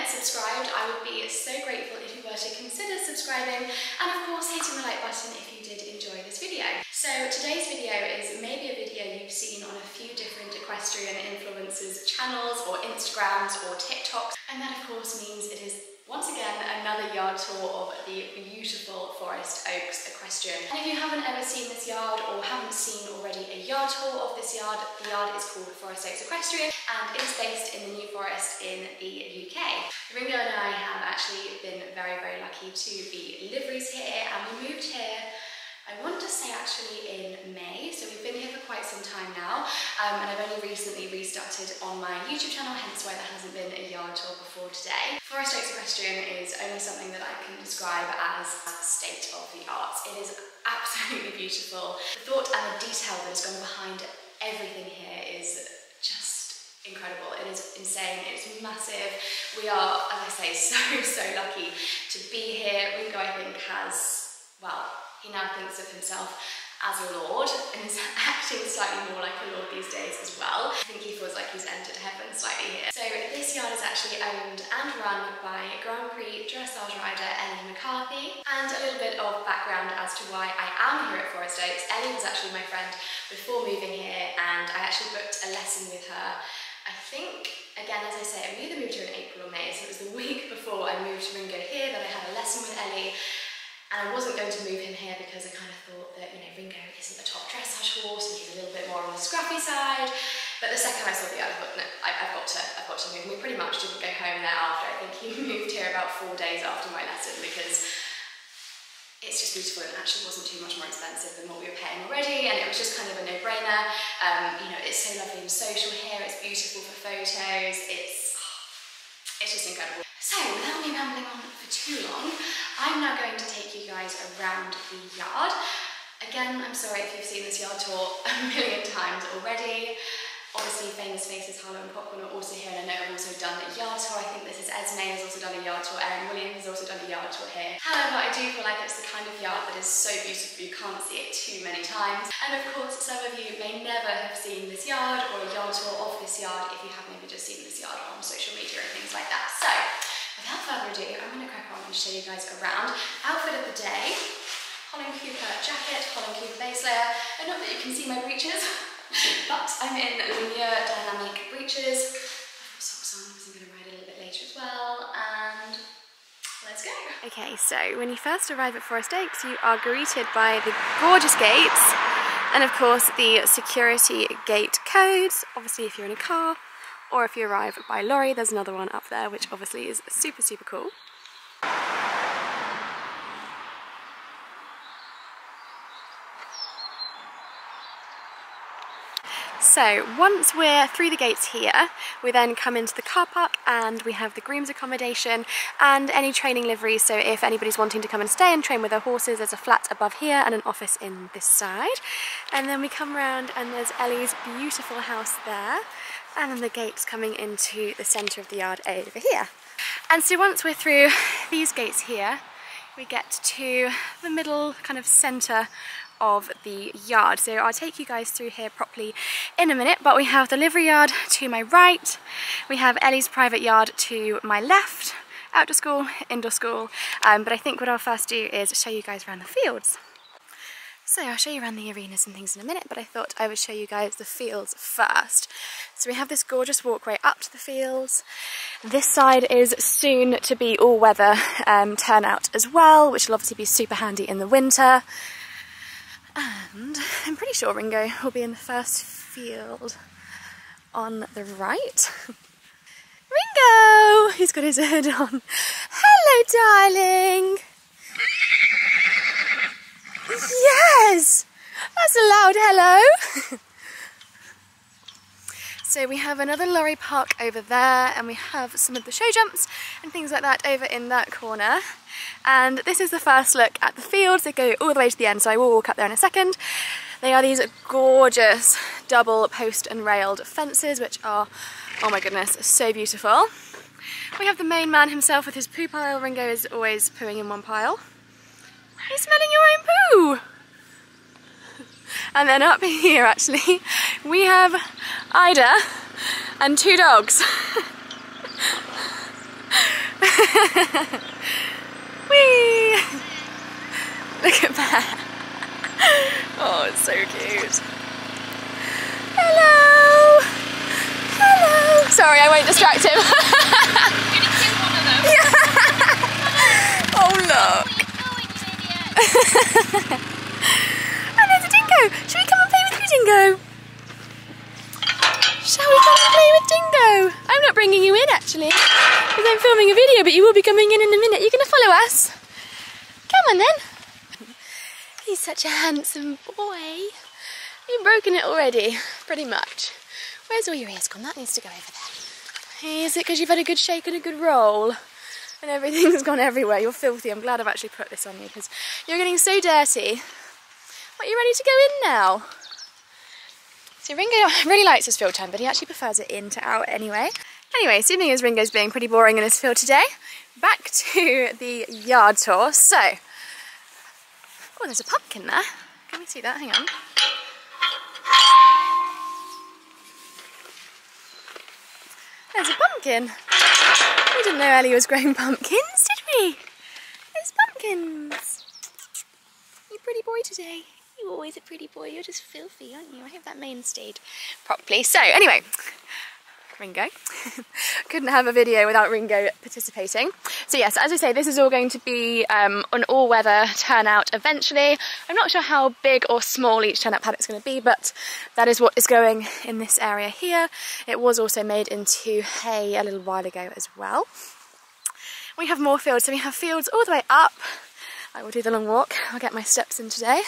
yet subscribed, I would be so grateful if you were to consider subscribing, and of course hitting the like button if you did enjoy this video. So today's video is maybe a video you've seen on a few different equestrian influencers' channels or Instagrams or TikToks, and that of course means it is once again another yard tour of the beautiful Forest Oaks equestrian. And if you haven't ever seen this yard or haven't seen already a yard tour of this yard, the yard is called Forest Oaks Equestrian and it is based in the New Forest in the UK. Ringo and I have actually been very, very lucky to be liveries here, and we moved here, I want to say actually in May, so we've been here for quite some time now, and I've only recently restarted on my YouTube channel, hence why there hasn't been a yard tour before today. Forest Oaks Equestrian is only something that I can describe as state of the art. It is absolutely beautiful. The thought and the detail that has gone behind everything here is just incredible. It is insane, it's massive. We are, as I say, so lucky to be here. Ringo, I think, has, well, he now thinks of himself as a lord and is acting slightly more like a lord these days as well. I think he feels like he's entered heaven slightly here. So this yard is actually owned and run by Grand Prix dressage rider Ellie McCarthy. And a little bit of background as to why I am here at Forest Oaks. Ellie was actually my friend before moving here, and I actually booked a lesson with her. I think, again, as I say, I either moved here in April or May, so it was the week before I moved to Ringo here that I had a lesson with Ellie. And I wasn't going to move him here because I kind of thought that, you know, Ringo isn't a top dressage horse and he's a little bit more on the scruffy side. But the second I saw the yard, I thought, no, I've got to move. And we pretty much didn't go home thereafter. I think he moved here about 4 days after my lesson because it's just beautiful and actually wasn't too much more expensive than what we were paying already, and it was just kind of a no-brainer. You know, it's so lovely and social here, it's beautiful for photos, it's just incredible. So, without me rambling on for too long, I'm now going to take you guys around the yard. Again, I'm sorry if you've seen this yard tour a million times already. Obviously, Famous Faces, Harlow and Popcorn are also here, and I know I've also done a yard tour. I think this is Esme has also done a yard tour, Erin Williams has also done a yard tour here. However, I do feel like it's the kind of yard that is so beautiful you can't see it too many times. And of course, some of you may never have seen this yard or a yard tour of this yard if you have maybe just seen this yard on social media and things like that. So, without further ado, I'm going to crack on and show you guys around. Outfit of the day, Holland Cooper jacket, Holland Cooper base layer, and not that you can see my breeches, but I'm in Linear Dynamic breeches. I've got socks on because I'm going to ride a little bit later as well, and let's go. Okay, so when you first arrive at Forest Oaks, you are greeted by the gorgeous gates, and of course the security gate codes, obviously if you're in a car, or if you arrive by lorry, there's another one up there, which obviously is super, super cool. So once we're through the gates here, we then come into the car park and we have the groom's accommodation and any training liveries. So if anybody's wanting to come and stay and train with their horses, there's a flat above here and an office in this side. And then we come around and there's Ellie's beautiful house there. And then the gates coming into the centre of the yard over here. And so once we're through these gates here, we get to the middle kind of centre of the yard. So I'll take you guys through here properly in a minute, but we have the livery yard to my right, we have Ellie's private yard to my left, outdoor school, indoor school, but I think what I'll first do is show you guys around the fields. So I'll show you around the arenas and things in a minute, but I thought I would show you guys the fields first. So we have this gorgeous walkway up to the fields. This side is soon to be all-weather turnout as well, which will obviously be super handy in the winter. And I'm pretty sure Ringo will be in the first field on the right. Ringo! He's got his hood on. Hello, darling! Yes! That's a loud hello! So we have another lorry park over there, and we have some of the show jumps and things like that over in that corner. And this is the first look at the fields. They go all the way to the end, so I will walk up there in a second. They are these gorgeous double post and railed fences, which are, oh my goodness, so beautiful. We have the main man himself with his poo pile. Ringo is always pooing in one pile. Are you smelling your own poo? And then up here, actually, we have Ida and two dogs. Whee! Look at that. Oh, it's so cute. Hello! Hello! Sorry, I won't distract him. Yeah. Oh, look. And there's a dingo. Should we come and play with you, Dingo? Shall we come and play with Dingo? I'm not bringing you in, actually, because I'm filming a video, but you will be coming in a minute. You're going to follow us? Come on, then. He's such a handsome boy. You've broken it already, pretty much. Where's all your ears gone? That needs to go over there. Is it because you've had a good shake and a good roll? And everything's gone everywhere. You're filthy. I'm glad I've actually put this on you because you're getting so dirty. What, you ready to go in now? So Ringo really likes his field time, but he actually prefers it in to out anyway. Anyway, seeming as Ringo's being pretty boring in his field today, back to the yard tour. So, oh, there's a pumpkin there. Can we see that? Hang on. There's a pumpkin. We didn't know Ellie was growing pumpkins, did we? There's pumpkins. You pretty boy today. You're always a pretty boy. You're just filthy, aren't you? I hope that mane stayed properly. So anyway, Ringo. Couldn't have a video without Ringo participating. So yes, as I say, this is all going to be an all-weather turnout eventually. I'm not sure how big or small each turnout paddock's going to be, but that is what is going in this area here. It was also made into hay a little while ago as well. We have more fields, so we have fields all the way up. I will do the long walk. I'll get my steps in today.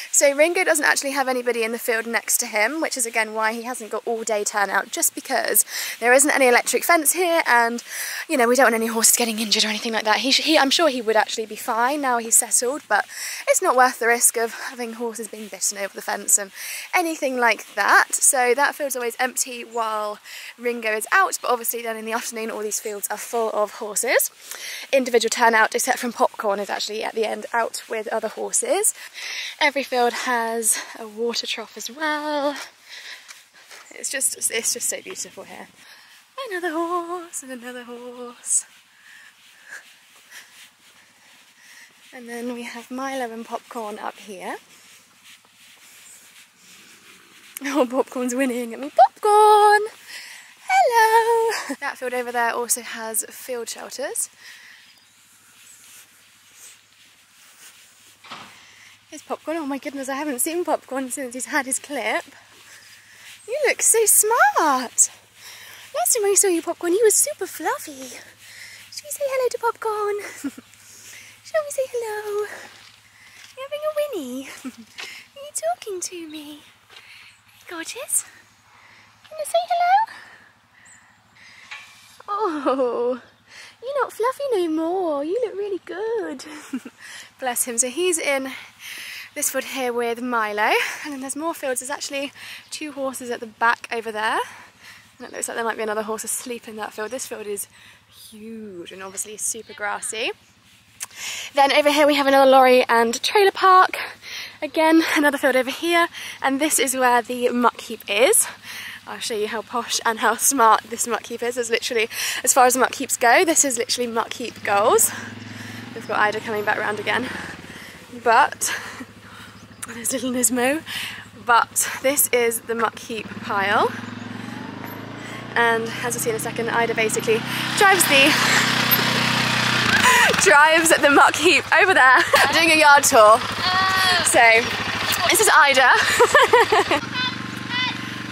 So Ringo doesn't actually have anybody in the field next to him, which is again why he hasn't got all day turnout, just because there isn't any electric fence here and, you know, we don't want any horses getting injured or anything like that. I'm sure he would actually be fine now he's settled, but it's not worth the risk of having horses being bitten over the fence and anything like that. So that field's always empty while Ringo is out, but obviously then in the afternoon all these fields are full of horses. Individual turnout, except from Popcorn, is actually at the end out with other horses. Every field has a water trough as well. It's just so beautiful here. Another horse and another horse. And then we have Milo and Popcorn up here. Oh, Popcorn's winning at me. Popcorn! Hello! That field over there also has field shelters. Here's Popcorn. Oh my goodness, I haven't seen Popcorn since he's had his clip. You look so smart. Last time I saw you, Popcorn, you were super fluffy. Should we say hello to Popcorn? Shall we say hello? You're having a whinny. Are you talking to me? Hey, gorgeous. Can you say hello? Oh, you're not fluffy no more. You look really good. Bless him. So he's in this field here with Milo, and then there's more fields. There's actually 2 horses at the back over there, and it looks like there might be another horse asleep in that field. This field is huge and obviously super grassy. Then over here we have another lorry and trailer park. Again, another field over here, and this is where the muck heap is. I'll show you how posh and how smart this muck heap is. There's literally, as far as muck heaps go, this is literally muck heap goals. We've got Ida coming back round again. But, there's little Nismo. But this is the muck heap pile. And as you'll see in a second, Ida basically drives the muck heap over there. I'm doing a yard tour. So, this is Ida.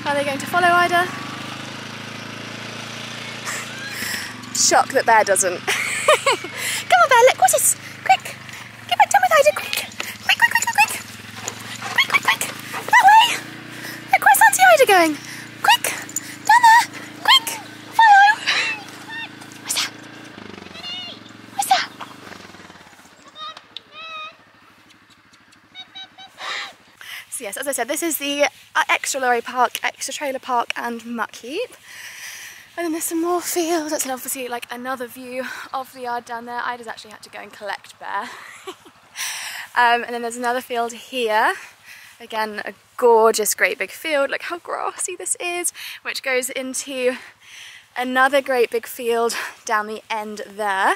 Are they going to follow Ida? Shock that Bear doesn't. Come on, Bear, look, what's this? Quick! Get back down with Ida, quick! Quick, quick, quick, quick, quick! Quick, quick, quick! That way! Look, where's Auntie Ida going? Quick! Down there! Quick! Follow! What's that? What's that? So yes, as I said, this is the extra lorry park, extra trailer park and muck heap. And then there's some more fields. That's obviously like another view of the yard down there. Ida's actually had to go and collect Bear. And then there's another field here. Again, a gorgeous, great big field. Look how grassy this is, which goes into Another great big field down the end there.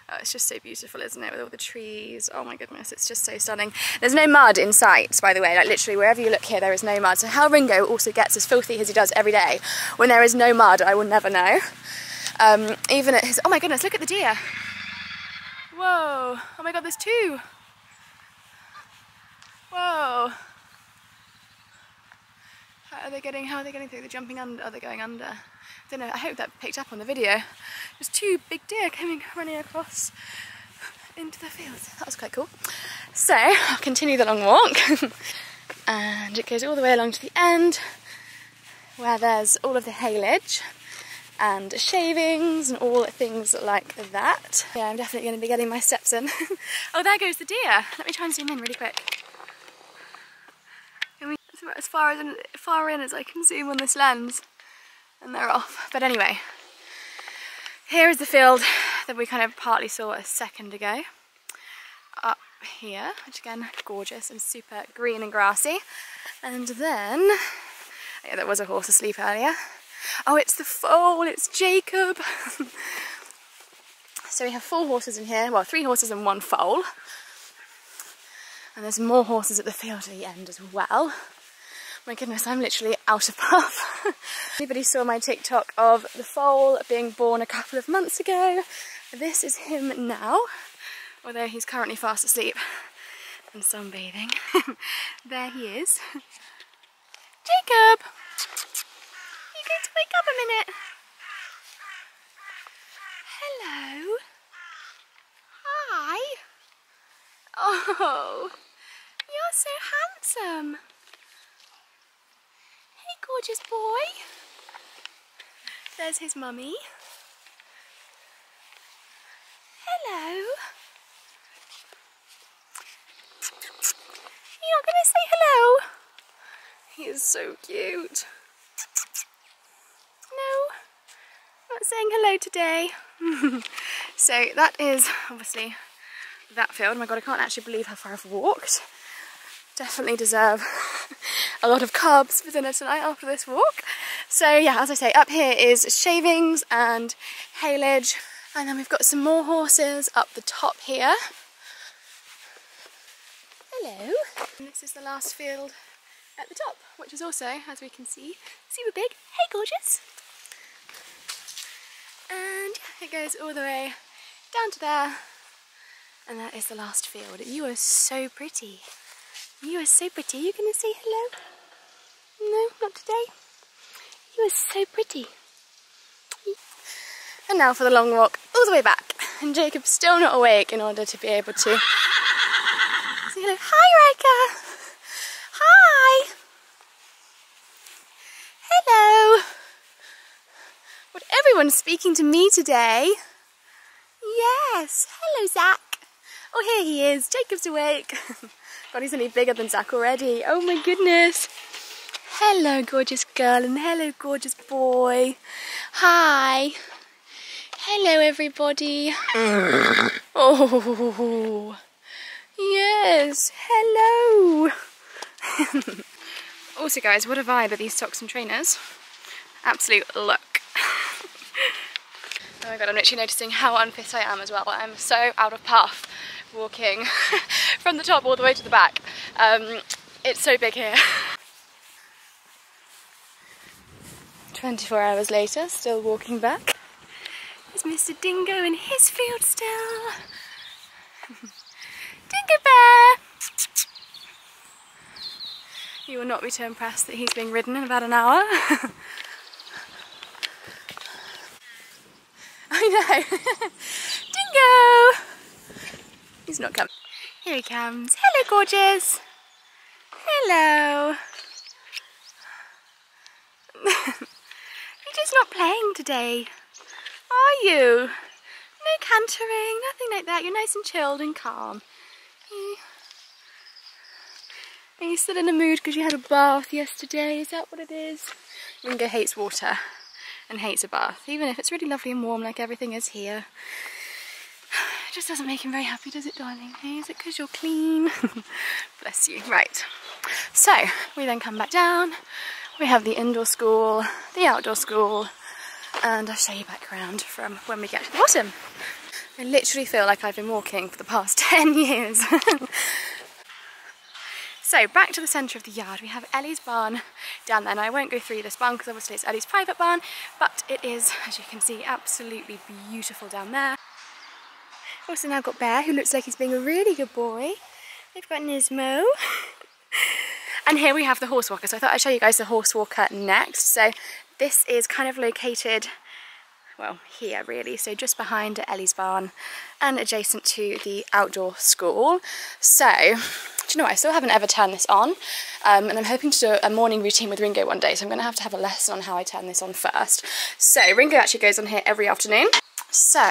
Oh, it's just so beautiful, isn't it, with all the trees. Oh my goodness, it's just so stunning. There's no mud in sight, by the way, like literally wherever you look here there is no mud. So how Ringo also gets as filthy as he does every day when there is no mud, I will never know. Even at his, oh my goodness, look at the deer. Whoa, oh my god, there's two. Whoa. How are they getting through? They're jumping under, are they going under? I don't know, I hope that picked up on the video. There's two big deer running across into the field. That was quite cool. So, I'll continue the long walk. And it goes all the way along to the end, where there's all of the haylage and shavings and all things like that. Yeah, I'm definitely going to be getting my steps in. Oh, there goes the deer. Let me try and zoom in really quick. It's about as far in as I can zoom on this lens. And they're off. But anyway, here is the field that we kind of partly saw a second ago. Up here, which again, gorgeous and super green and grassy. And then, yeah, there was a horse asleep earlier. Oh, it's the foal, it's Jacob. So we have 4 horses in here, well 3 horses and 1 foal. And there's more horses at the field at the end as well. My goodness, I'm literally out of puff. Anybody saw my TikTok of the foal being born a couple of months ago? This is him now, although he's currently fast asleep and sunbathing. There he is. Jacob! You're going to wake up a minute. Hello. Hi. Oh, you're so handsome. Hey, gorgeous boy. There's his mummy. Hello. You're not going to say hello? He is so cute. No, not saying hello today. So that is obviously that field. Oh my god, I can't actually believe how far I've walked. Definitely deserve a lot of carbs for dinner tonight after this walk. So yeah, as I say, up here is shavings and haylage, and then we've got some more horses up the top here. Hello. And this is the last field at the top, which is also, as we can see, super big. Hey, gorgeous. And it goes all the way down to there, and that is the last field. You are so pretty. You are so pretty. Are you going to say hello? No, not today. You are so pretty. And now for the long walk all the way back. And Jacob's still not awake in order to be able to say hello. Hi, Riker. Hi. Hello. But everyone's speaking to me today. Yes. Hello, Zach. Oh, here he is. Jacob's awake. God, he's only bigger than Zach already. Oh my goodness. Hello, gorgeous girl, and hello, gorgeous boy. Hi. Hello, everybody. Oh, yes. Hello. Also, guys, what a vibe are these socks and trainers. Absolute look. Oh my god, I'm literally noticing how unfit I am as well. I'm so out of puff walking from the top all the way to the back. It's so big here. 24 hours later, still walking back. There's Mr. Dingo in his field still. Dingo Bear! You will not be too impressed that he's being ridden in about an hour. I know. Dingo! He's not coming. Here he comes. Hello, gorgeous. Hello. You're just not playing today, are you? No cantering, nothing like that. You're nice and chilled and calm. Are you still in a mood because you had a bath yesterday? Is that what it is? Ringo hates water and hates a bath, even if it's really lovely and warm like everything is here. It just doesn't make him very happy, does it, darling? Hey, is it because you're clean? Bless you. Right. So, we then come back down. We have the indoor school, the outdoor school, and I'll show you back around from when we get to the bottom. I literally feel like I've been walking for the past 10 years. So back to the centre of the yard, we have Ellie's barn down there. Now I won't go through this barn because obviously it's Ellie's private barn, but it is, as you can see, absolutely beautiful down there. Also now got Bear, who looks like he's being a really good boy. We've got Nismo. And here we have the horse walker. So I thought I'd show you guys the horse walker next. So this is kind of located, well, here really, so just behind Ellie's barn and adjacent to the outdoor school. So, do you know what, I still haven't ever turned this on, and I'm hoping to do a morning routine with Ringo one day, so I'm going to have a lesson on how I turn this on first. So Ringo actually goes on here every afternoon. So,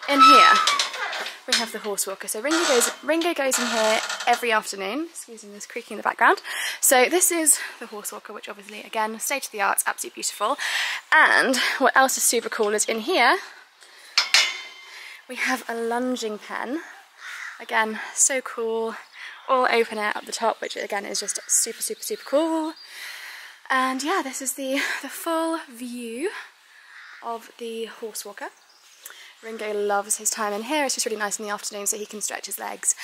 in here we have the horse walker. So Ringo goes in here every afternoon. Excuse me, there's creaking in the background. So this is the horse walker, which obviously, again, state of the art, absolutely beautiful. And what else is super cool is in here we have a lunging pen. Again, so cool. All open air up the top, which again is just super, super, super cool. And yeah, this is the full view of the horse walker. Ringo loves his time in here. It's just really nice in the afternoon so he can stretch his legs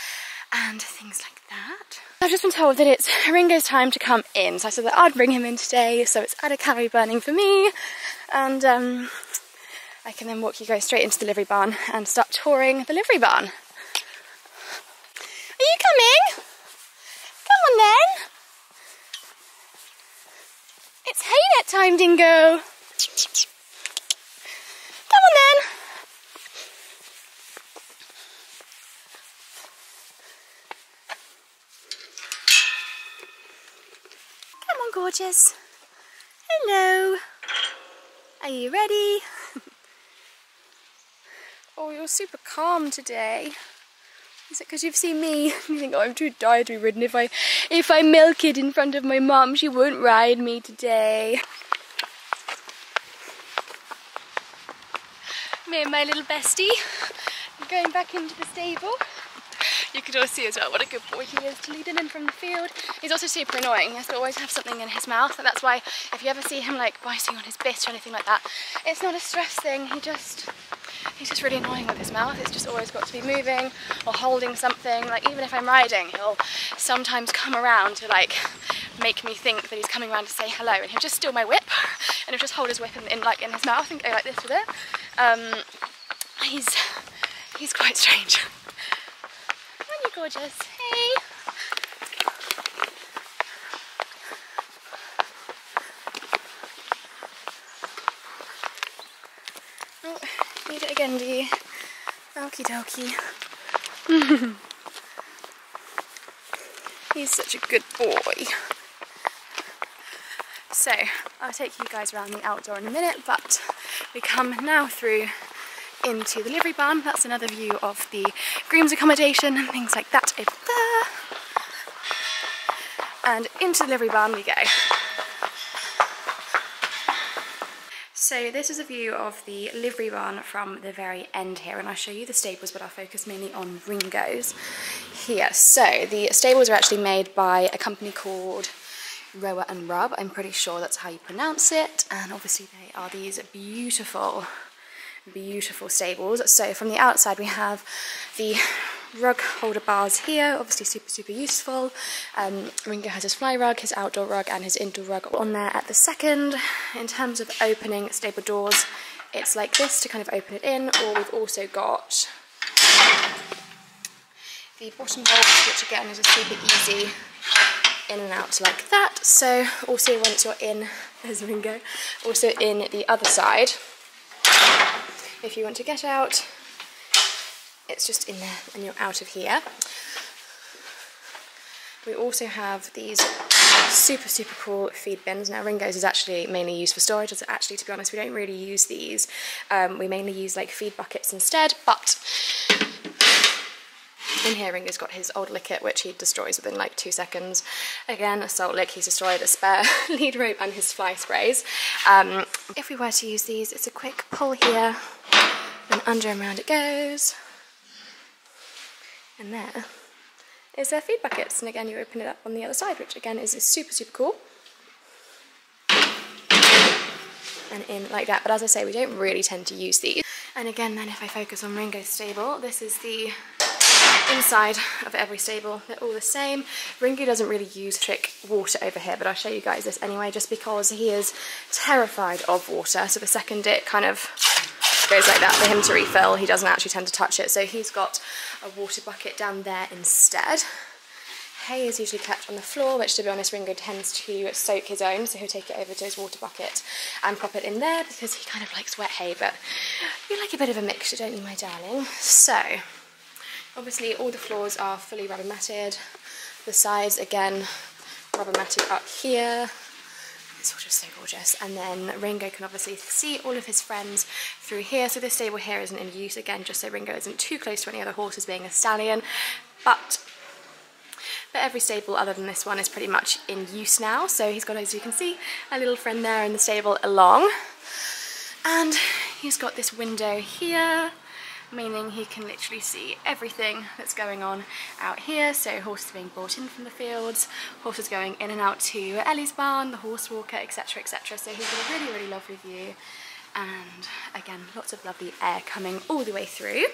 and things like that. I've just been told that it's Ringo's time to come in, so I said that I'd bring him in today, so it's added calorie burning for me, and I can then walk you guys straight into the livery barn and start touring the livery barn. Are you coming? Come on then. It's haynet time, Dingo. Come on then. Gorgeous. Hello. Are you ready? Oh, you're super calm today. Is it because you've seen me? You think, oh, I'm too dietary ridden. If I milk it in front of my mum, she won't ride me today. Me and my little bestie going back into the stable. You could all see as well what a good boy he is to lead him in from the field. He's also super annoying. He has to always have something in his mouth, and that's why if you ever see him like biting on his bit or anything like that, it's not a stress thing. He's just really annoying with his mouth. It's just always got to be moving or holding something. Like even if I'm riding, he'll sometimes come around to like make me think that he's coming around to say hello, and he'll just steal my whip and he'll just hold his whip in his mouth and go like this with it. He's quite strange. Gorgeous. Hey! Oh, need it again, do you? Okie dokie. He's such a good boy. So, I'll take you guys around the outdoor in a minute, but we come now through into the livery barn. That's another view of the groom's accommodation and things like that over there. And into the livery barn we go. So this is a view of the livery barn from the very end here, and I'll show you the stables, but I'll focus mainly on Ringo's here. So the stables are actually made by a company called Rower and Rub. I'm pretty sure that's how you pronounce it, and obviously they are these beautiful stables. So from the outside we have the rug holder bars here, obviously super, super useful. Ringo has his fly rug, his outdoor rug and his indoor rug on there at the second. In terms of opening stable doors, it's like this to kind of open it in, or we've also got the bottom bolts, which again is a super easy in and out like that. So also once you're in, there's Ringo, also in the other side, if you want to get out, it's just in there and you're out of here. We also have these super, super cool feed bins. Now Ringo's is actually mainly used for storage. Actually, to be honest, we don't really use these. We mainly use like feed buckets instead, but in here Ringo's got his old licket, which he destroys within like 2 seconds. Again, a salt lick, he's destroyed a spare lead rope and his fly sprays. If we were to use these, it's a quick pull here, and under and round it goes. And there is their feed buckets, and again you open it up on the other side, which again is super, super cool. and in like that. But as I say, we don't really tend to use these. And again, then if I focus on Ringo's stable, this is the inside of every stable. They're all the same. Ringo doesn't really use trick water over here, but I'll show you guys this anyway, just because he is terrified of water. So the second it kind of goes like that for him to refill, he doesn't actually tend to touch it. So he's got a water bucket down there instead. Hay is usually kept on the floor, which to be honest Ringo tends to soak his own, so he'll take it over to his water bucket and pop it in there because he kind of likes wet hay, but you like a bit of a mixture, don't you, my darling? So obviously all the floors are fully rubber matted, the sides again rubber matted up here. It's all just so gorgeous. And then Ringo can obviously see all of his friends through here. So this stable here isn't in use, again, just so Ringo isn't too close to any other horses, being a stallion. But every stable other than this one is pretty much in use now. So he's got, as you can see, a little friend there in the stable along. And he's got this window here, meaning he can literally see everything that's going on out here. So horses being brought in from the fields, horses going in and out to Ellie's barn, the horse walker, etc, etc. So he's got a really, really lovely view. And again, lots of lovely air coming all the way through.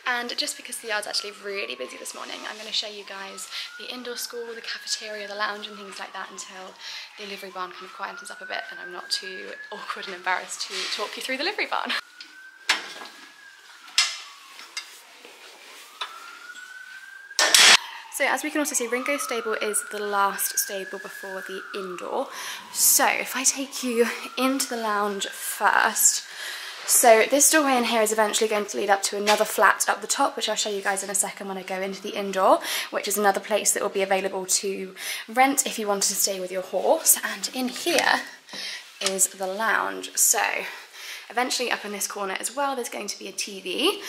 And just because the yard's actually really busy this morning, I'm going to show you guys the indoor school, the cafeteria, the lounge and things like that until the livery barn kind of quietens up a bit and I'm not too awkward and embarrassed to talk you through the livery barn. So as we can also see, Ringo Stable is the last stable before the indoor. So if I take you into the lounge first, so this doorway in here is eventually going to lead up to another flat up the top, which I'll show you guys in a second when I go into the indoor, which is another place that will be available to rent if you wanted to stay with your horse. And in here is the lounge. So eventually up in this corner as well, there's going to be a TV.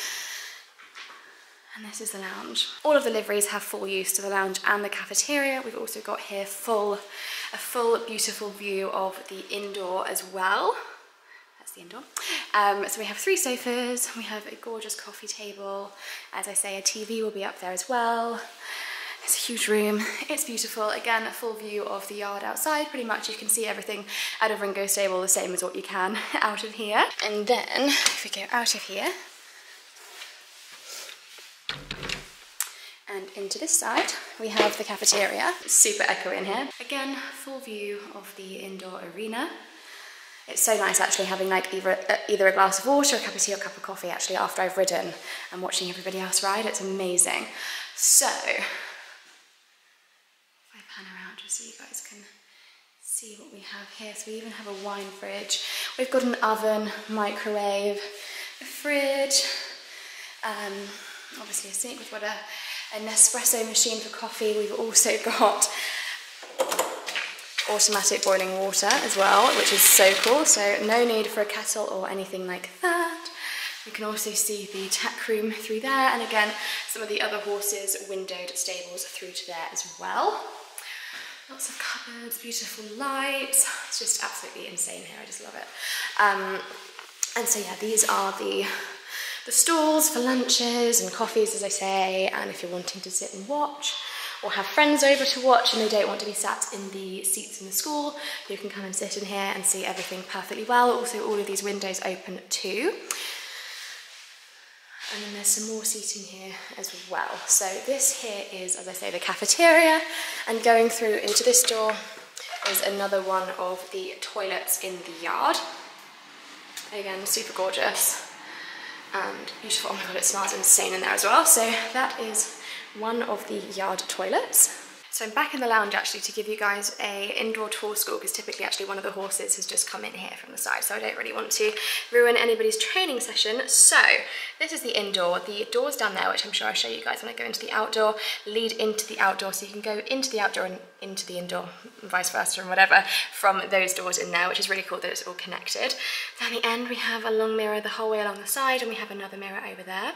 And this is the lounge. All of the liveries have full use to the lounge and the cafeteria. We've also got here a full beautiful view of the indoor as well. That's the indoor. So we have 3 sofas, we have a gorgeous coffee table. As I say, a TV will be up there as well. It's a huge room, it's beautiful. Again, a full view of the yard outside. Pretty much you can see everything out of Ringo Stable the same as what you can out of here. And then, if we go out of here, and into this side, we have the cafeteria. It's super echoey in here. Again, full view of the indoor arena. It's so nice actually having like either a glass of water, a cup of tea or a cup of coffee actually after I've ridden and watching everybody else ride. It's amazing. So, if I pan around just so you guys can see what we have here. So we even have a wine fridge. We've got an oven, microwave, a fridge, obviously a sink. We've got a Nespresso machine for coffee. We've also got automatic boiling water as well, which is so cool. So no need for a kettle or anything like that. We can also see the tack room through there, and again some of the other horses' windowed stables through to there as well. Lots of cupboards, beautiful lights. It's just absolutely insane here. I just love it. And so yeah, these are the stalls for lunches and coffees, as I say, and if you're wanting to sit and watch or have friends over to watch and they don't want to be sat in the seats in the school, you can come and sit in here and see everything perfectly well. Also, all of these windows open too. And then there's some more seating here as well. So this here is, as I say, the cafeteria, and going through into this door is another one of the toilets in the yard. Again, super gorgeous and beautiful. Oh my god, it smells insane in there as well. So that is one of the yard toilets. So I'm back in the lounge actually to give you guys a indoor tour school, because typically actually one of the horses has just come in here from the side, so I don't really want to ruin anybody's training session. So this is the indoor. The doors down there, which I'm sure I'll show you guys when I go into the outdoor, lead into the outdoor, so you can go into the outdoor and into the indoor, and vice versa and whatever, from those doors in there, which is really cool that it's all connected. Down the end we have a long mirror the whole way along the side, and we have another mirror over there.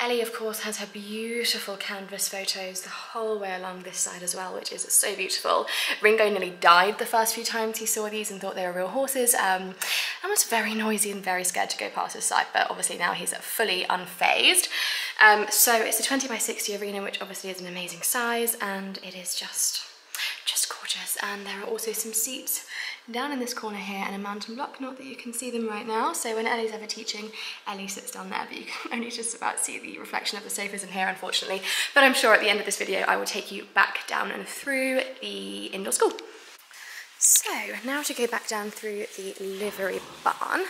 Ellie, of course, has her beautiful canvas photos the whole way along this side as well, which is so beautiful. Ringo nearly died the first few times he saw these and thought they were real horses, and was very noisy and very scared to go past his side, but obviously now he's fully unfazed. So it's a 20 by 60 arena, which obviously is an amazing size, and it is just gorgeous. And there are also some seats down in this corner here and a mountain block. Not that you can see them right now, so when Ellie's ever teaching, Ellie sits down there, but you can only just about see the reflection of the sofas in here, unfortunately. But I'm sure at the end of this video I will take you back down and through the indoor school. So now to go back down through the livery barn.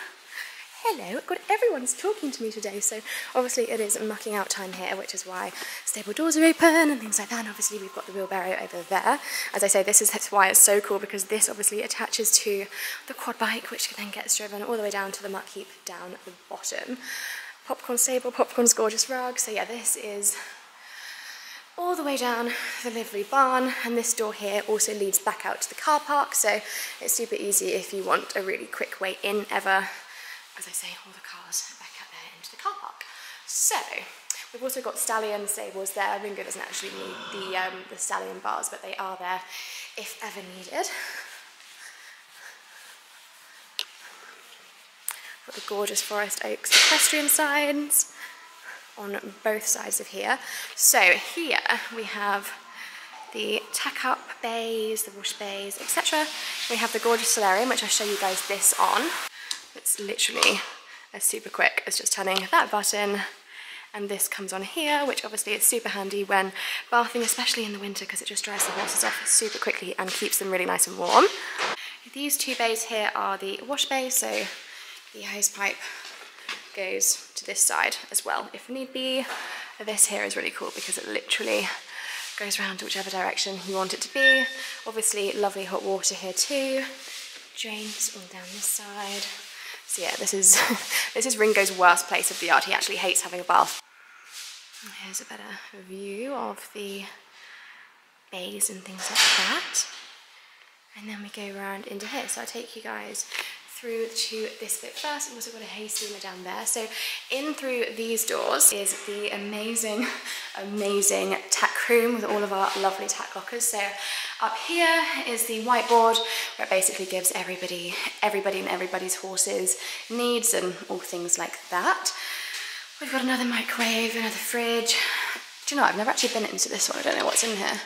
Hello, God, everyone's talking to me today, so obviously it is mucking out time here, which is why stable doors are open and things like that, and obviously we've got the wheelbarrow over there. As I say, that's why it's so cool, because this obviously attaches to the quad bike, which then gets driven all the way down to the muck heap down the bottom. Popcorn stable, popcorn's gorgeous rug, so yeah, this is all the way down the livery barn, and this door here also leads back out to the car park, so it's super easy if you want a really quick way in ever. As I say, all the cars back out there into the car park. So, we've also got Stallion Stables there. Ringo doesn't actually need the Stallion bars, but they are there if ever needed. Got the gorgeous forest oaks equestrian signs on both sides of here. So here we have the tack up bays, the wash bays, etc. We have the gorgeous solarium, which I'll show you guys this on. It's literally as super quick as just turning that button, and this comes on here, which obviously is super handy when bathing, especially in the winter, because it just dries the horses off super quickly and keeps them really nice and warm. These two bays here are the wash bays, so the hose pipe goes to this side as well if need be. This here is really cool because it literally goes around to whichever direction you want it to be. Obviously lovely hot water here too. Drains all down this side. So yeah, this is Ringo's worst place of the yard. He actually hates having a bath. And here's a better view of the bays and things like that. And then we go around into here. So I'll take you guys through to this bit first. We've also got a hay steamer down there. So in through these doors is the amazing, amazing tack room with all of our lovely tack lockers. So up here is the whiteboard where it basically gives everybody and everybody's horses needs and all things like that. We've got another microwave, another fridge. Do you know, I've never actually been into this one. I don't know what's in here.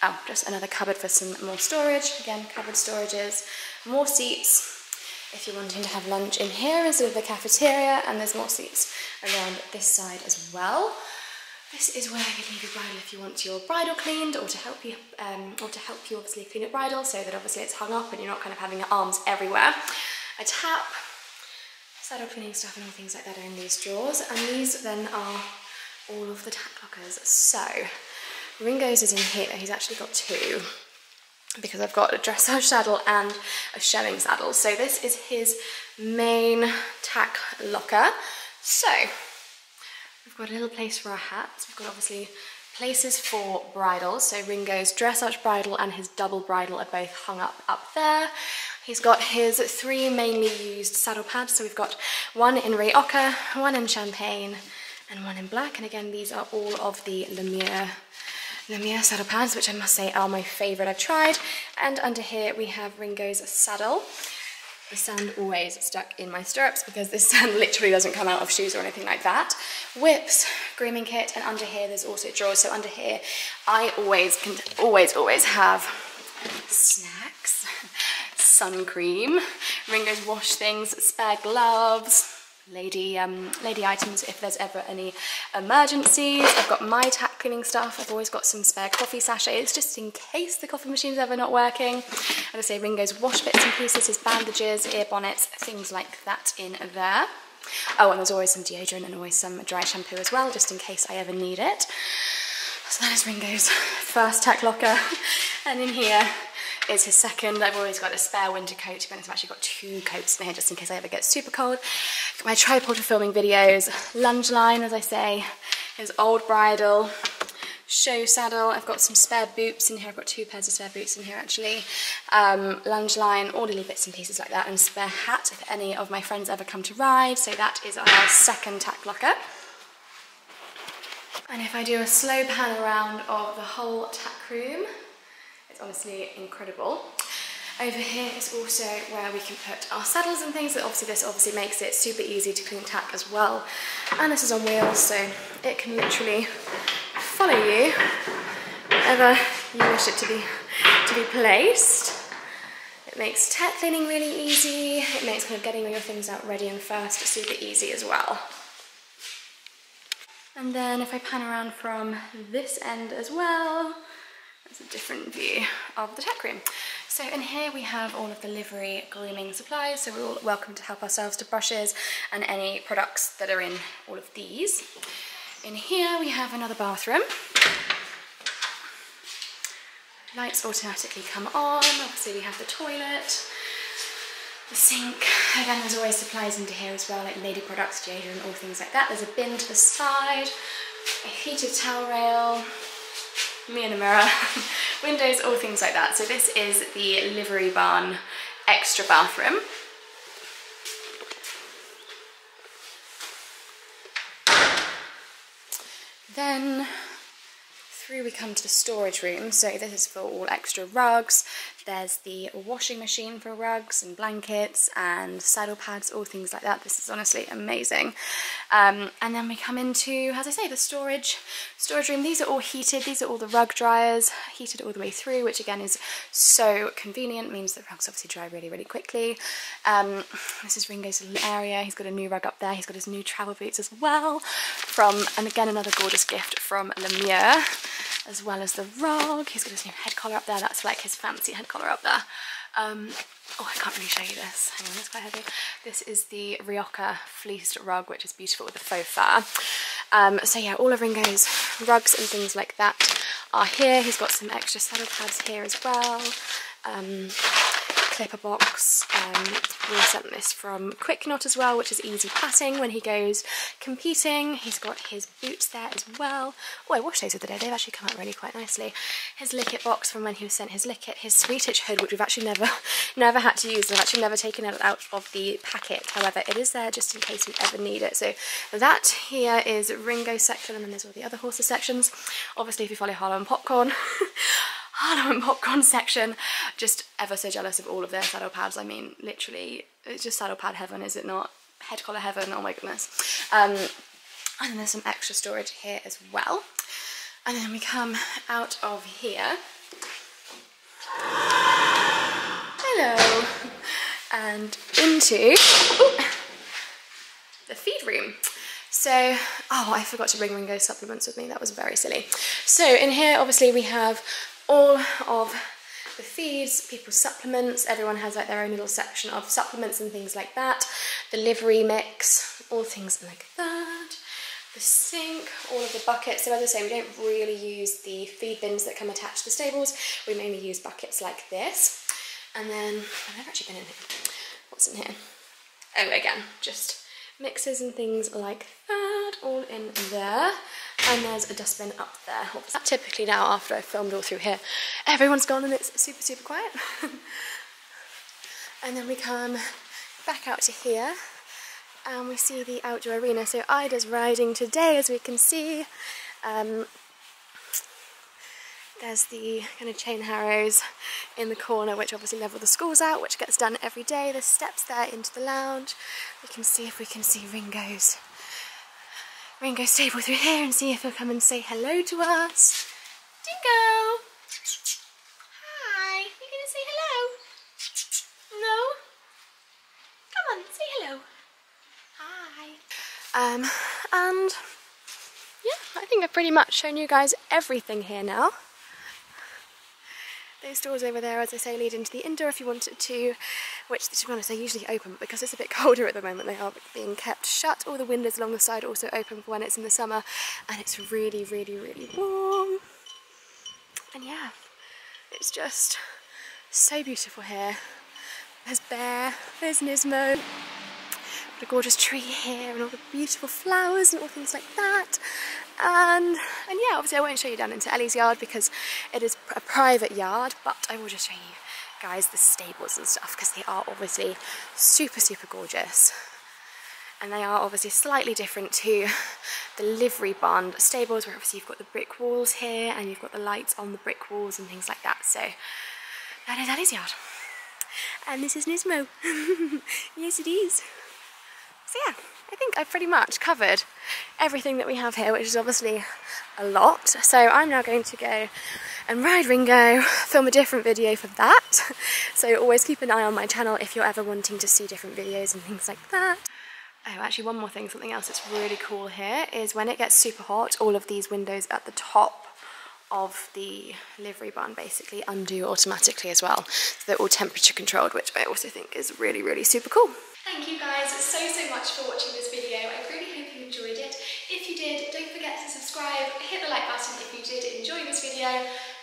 Oh, just another cupboard for some more storage. Again, cupboard storages, more seats if you're wanting to have lunch in here instead of the cafeteria, and there's more seats around this side as well. This is where you leave your bridle if you want your bridle cleaned, or to help you obviously clean your bridle so that obviously it's hung up and you're not kind of having your arms everywhere. A tap, saddle cleaning stuff and all things like that are in these drawers, and these then are all of the tack lockers. So Ringo's is in here. He's actually got two, because I've got a dressage saddle and a showing saddle. So this is his main tack locker. So we've got a little place for our hats. We've got obviously places for bridles. So Ringo's dressage bridle and his double bridle are both hung up there. He's got his three mainly used saddle pads. So we've got one in Ray Ochre, one in Champagne, and one in black. And again, these are all of the Lemire saddle pads, which I must say are my favourite I've tried. And under here we have Ringo's saddle. The sand always stuck in my stirrups because this sand literally doesn't come out of shoes or anything like that. Whips, grooming kit, and under here there's also drawers. So under here I always have snacks, sun cream, Ringo's wash things, spare gloves, lady items if there's ever any emergencies. I've got my tack cleaning stuff. I've always got some spare coffee sachets just in case the coffee machine's ever not working. As I say, Ringo's wash bits and pieces, his bandages, ear bonnets, things like that in there. Oh, and there's always some deodorant and always some dry shampoo as well, just in case I ever need it. So that is Ringo's first tack locker. And in here is his second. I've always got a spare winter coat. To be honest, I've actually got two coats in here just in case I ever get super cold. Got my tripod for filming videos, lunge line, as I say, his old bridle, show saddle. I've got some spare boots in here. I've got two pairs of spare boots in here actually. Lunge line, all little bits and pieces like that, and spare hat if any of my friends ever come to ride. So that is our second tack locker. And if I do a slow pan around of the whole tack room, it's honestly incredible. Over here is also where we can put our saddles and things. This obviously makes it super easy to clean tack as well. And this is on wheels, so it can literally follow you wherever you wish it to be placed. It makes tack cleaning really easy. It makes kind of getting all your things out ready and fast super easy as well. And then if I pan around from this end as well, there's a different view of the tack room. So in here we have all of the livery grooming supplies, so we're all welcome to help ourselves to brushes and any products that are in all of these. In here we have another bathroom. Lights automatically come on. Obviously we have the toilet, the sink. Again, there's always supplies into here as well, like lady products, deodorant, all things like that. There's a bin to the side, a heated towel rail, me in a mirror, windows, all things like that. So this is the Livery Barn extra bathroom. Then through we come to the storage room. So this is for all extra rugs. There's the washing machine for rugs and blankets and saddle pads, all things like that. This is honestly amazing. And then we come into, as I say, the storage room. These are all heated. These are all the rug dryers, heated all the way through, which again is so convenient. Means that rugs obviously dry really, really quickly. This is Ringo's little area. He's got a new rug up there. He's got his new travel boots as well and again, another gorgeous gift from Lemieux, as well as the rug. He's got his new head collar up there. That's like his fancy head collar up there. Oh, I can't really show you this. Hang on, it's quite heavy. This is the Rioja fleeced rug, which is beautiful with the faux fur. So yeah, all of Ringo's rugs and things like that are here. He's got some extra saddle pads here as well. Clipper box. We sent this from Quick Knot as well, which is easy patting when he goes competing. He's got his boots there as well. Oh, I washed those the other day. They've actually come out really quite nicely. His Lickit box from when he was sent his Lickit. His Swedish hood, which we've actually never had to use. I've actually never taken it out of the packet. However, it is there just in case we ever need it. So that here is Ringo's section, and then there's all the other horses sections. Obviously, if you follow Harlow and Popcorn, Harlow and Popcorn section, just ever so jealous of all of their saddle pads. I mean, literally, it's just saddle pad heaven, is it not? Head collar heaven, oh my goodness. And then there's some extra storage here as well. And then we come out of here. Hello. And into the feed room. So, oh, I forgot to bring Ringo's supplements with me. That was very silly. So in here, obviously, we have all of the feeds, people's supplements. Everyone has like their own little section of supplements and things like that. The livery mix, all things like that. The sink, all of the buckets. So as I say, we don't really use the feed bins that come attached to the stables. We mainly use buckets like this. And then, I've never actually been in here. What's in here? Oh, again, just mixes and things like that, all in there. And there's a dustbin up there. Typically now, after I've filmed all through here, everyone's gone and it's super, super quiet. And then we come back out to here and we see the outdoor arena. So Ida's riding today, as we can see. There's the kind of chain harrows in the corner, which obviously level the schools out, which gets done every day. There's steps there into the lounge. We can see if we can see Ringo Stable through here and see if he'll come and say hello to us. Dingo! Hi, you gonna say hello? No? Come on, say hello. Hi. And yeah, I think I've pretty much shown you guys everything here now. Those doors over there, as I say, lead into the indoor if you wanted to, which, to be honest, they usually open, but because it's a bit colder at the moment, they are being kept shut. All the windows along the side also open for when it's in the summer, and it's really, really, really warm. And yeah, it's just so beautiful here. There's Bear, there's Nismo, got a gorgeous tree here, and all the beautiful flowers and all things like that. And yeah, obviously I won't show you down into Ellie's yard because it is a private yard, but I will just show you guys the stables and stuff, because they are obviously super, super gorgeous. And they are obviously slightly different to the Livery Barn stables, where obviously you've got the brick walls here and you've got the lights on the brick walls and things like that. So that is Ellie's yard. And this is Nismo. Yes, it is. So yeah, I think I've pretty much covered everything that we have here, which is obviously a lot. So I'm now going to go and ride Ringo, film a different video for that. So always keep an eye on my channel if you're ever wanting to see different videos and things like that. Oh, actually one more thing, something else that's really cool here is when it gets super hot, all of these windows at the top of the livery barn basically undo automatically as well. So they're all temperature controlled, which I also think is really, really super cool. Thank you guys so much for watching this video. I really hope you enjoyed it. If you did, don't forget to subscribe, hit the like button if you did enjoy this video.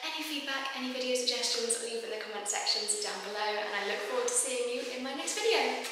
Any feedback, any video suggestions, leave in the comment sections down below, and I look forward to seeing you in my next video.